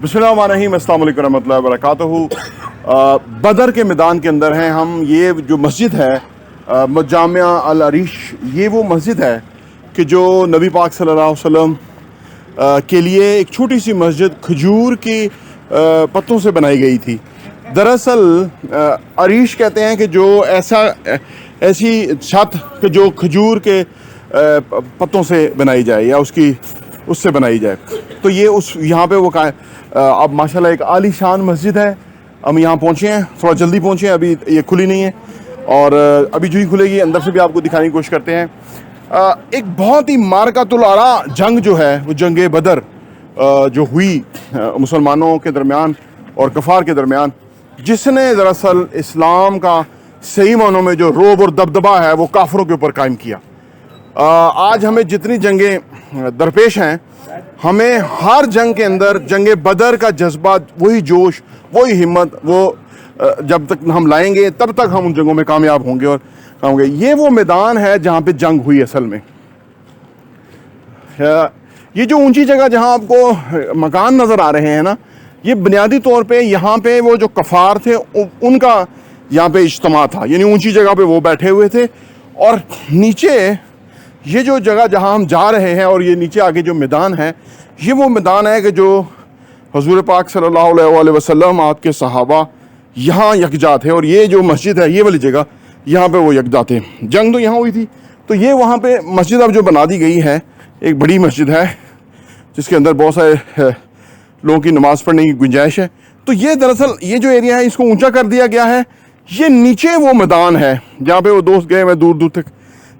बिस्मिल्लाहिर्रहमानिर्रहीम, अस्सलाम वालेकुम रहमतुल्लाहि व बरकातहू। बदर के मैदान के अंदर हैं हम। ये जो मस्जिद है जामिया अल अरीश, ये वो मस्जिद है कि जो नबी पाक सल्लल्लाहु अलैहि वसल्लम के लिए एक छोटी सी मस्जिद खजूर की पत्तों से बनाई गई थी। दरअसल अरीश कहते हैं कि जो ऐसी छत कि जो खजूर के पत्तों से बनाई जाए या उससे बनाई जाए, तो ये यहाँ पे वो अब माशाल्लाह एक आलीशान मस्जिद है। हम यहाँ पहुँचे हैं, थोड़ा जल्दी पहुँचे हैं, अभी ये खुली नहीं है और अभी जो ही खुलेगी अंदर से भी आपको दिखाने की कोशिश करते हैं। एक बहुत ही मारकातुल आरा जंग जो है वो जंग बदर जो हुई मुसलमानों के दरमियान और कफ़ार के दरमियान, जिसने दरअसल इस्लाम का सही मानों में जो रोब और दबदबा है वो काफरों के ऊपर कायम किया। आज हमें जितनी जंगें दरपेश हैं, हमें हर जंग के अंदर जंग बदर का जज्बा, वही जोश, वही हिम्मत, वो जब तक हम लाएंगे तब तक हम उन जंगों में कामयाब होंगे और होंगे। ये वो मैदान है जहाँ पे जंग हुई असल में। ये जो ऊंची जगह जहाँ आपको मकान नज़र आ रहे हैं ना, ये बुनियादी तौर पे यहाँ पे वो जो कफ़ार थे उनका यहाँ पे इज्तिमा था, यानी ऊंची जगह पे वो बैठे हुए थे। और नीचे ये जो जगह जहाँ हम जा रहे हैं और ये नीचे आगे जो मैदान है, ये वो मैदान है कि जो हुज़ूर पाक सल्लल्लाहु अलैहि वसल्लम आपके सहाबा यहाँ यकजा थे। और ये जो मस्जिद है, ये वाली जगह, यहाँ पे वो यकजा थे। जंग तो यहाँ हुई थी, तो ये वहाँ पे मस्जिद अब जो बना दी गई है, एक बड़ी मस्जिद है जिसके अंदर बहुत सारे लोगों की नमाज़ पढ़ने की गुंजाइश है। तो ये दरअसल ये जो एरिया है इसको ऊंचा कर दिया गया है। ये नीचे वो मैदान है जहाँ पे वो दोस्त गए मैं दूर दूर तक,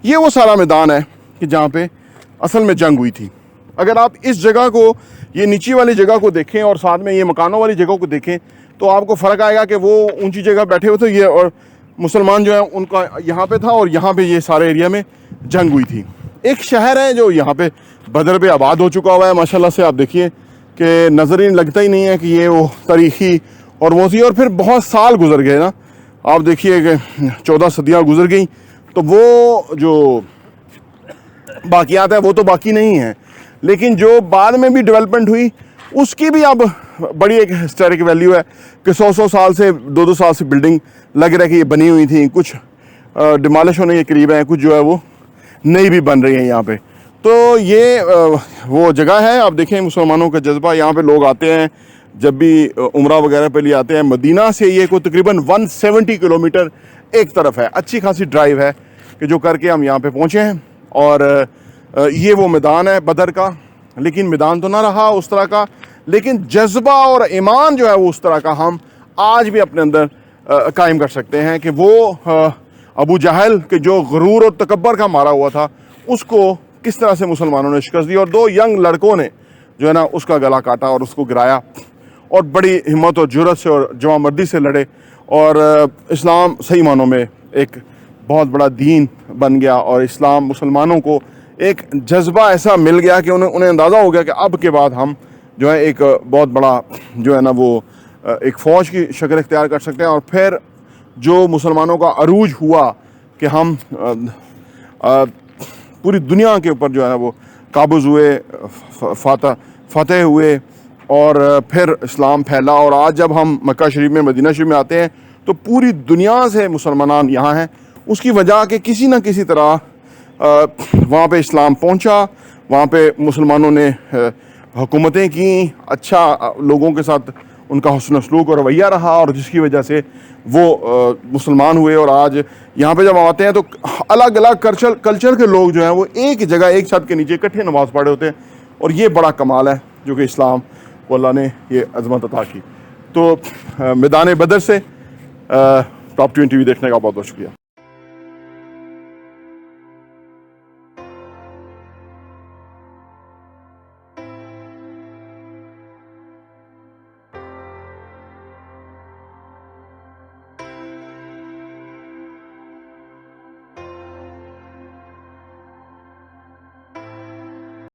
ये वो सारा मैदान है कि जहाँ पे असल में जंग हुई थी। अगर आप इस जगह को, ये नीचे वाली जगह को देखें और साथ में ये मकानों वाली जगह को देखें, तो आपको फ़र्क आएगा कि वो ऊंची जगह बैठे हुए थे ये, और मुसलमान जो है उनका यहाँ पे था और यहाँ पे ये सारे एरिया में जंग हुई थी। एक शहर है जो यहाँ पे बदर पे आबाद हो चुका हुआ है माशाल्लाह से। आप देखिए कि नज़र ही लगता ही नहीं है कि ये वो तारीख़ी और वो थी। और फिर बहुत साल गुजर गए ना, आप देखिए कि 14 सदियाँ गुजर गई, तो वो जो बाकियात है वो तो बाकी नहीं है, लेकिन जो बाद में भी डेवलपमेंट हुई उसकी भी अब बड़ी एक हिस्टोरिक वैल्यू है कि 100 साल से 200 साल से बिल्डिंग लग रहा है कि ये बनी हुई थी, कुछ डिमोलिश होने के करीब हैं, कुछ जो है वो नई भी बन रही है यहाँ पे। तो ये वो जगह है। आप देखें मुसलमानों का जज्बा, यहाँ पे लोग आते हैं जब भी उम्रा वगैरह पे लिए आते हैं। मदीना से ये कोई तकरीबन 170 किलोमीटर एक तरफ है, अच्छी खासी ड्राइव है कि जो करके हम यहाँ पे पहुँचे हैं। और ये वो मैदान है बदर का, लेकिन मैदान तो ना रहा उस तरह का, लेकिन जज्बा और ईमान जो है वो उस तरह का हम आज भी अपने अंदर कायम कर सकते हैं कि वो अबू जहल के जो गुरूर और तकब्बर का मारा हुआ था, उसको किस तरह से मुसलमानों ने शिकस्त दी और 2 यंग लड़कों ने जो है ना उसका गला काटा और उसको गिराया और बड़ी हिम्मत और जुर्रत से और जवामर्दी से लड़े। और इस्लाम सही मानों में एक बहुत बड़ा दीन बन गया और इस्लाम मुसलमानों को एक जज्बा ऐसा मिल गया कि उन्हें अंदाज़ा हो गया कि अब के बाद हम जो है एक बहुत बड़ा जो है ना वो एक फ़ौज की शक्ल इख्तियार कर सकते हैं। और फिर जो मुसलमानों का अरूज हुआ कि हम पूरी दुनिया के ऊपर जो है ना वो काबूज़ हुए, फतेह हुए और फिर इस्लाम फैला। और आज जब हम मक्का शरीफ में, मदीना शरीफ में आते हैं, तो पूरी दुनिया से मुसलमान यहाँ हैं। उसकी वजह कि किसी न किसी तरह वहाँ पे इस्लाम पहुँचा, वहाँ पे मुसलमानों ने हुकूमतें की, अच्छा लोगों के साथ उनका हुस्न सलूक और रवैया रहा, और जिसकी वजह से वो मुसलमान हुए। और आज यहाँ पे जब आते हैं तो अलग अलग कल्चर के लोग जो हैं वो एक जगह, एक छत के नीचे इकट्ठे नमाज़ पढ़े होते हैं। और ये बड़ा कमाल है जो कि इस्लाम को अल्लाह ने ये अज़मत अता की। तो मैदान बदर से टॉप 20 देखने का बहुत बहुत शुक्रिया।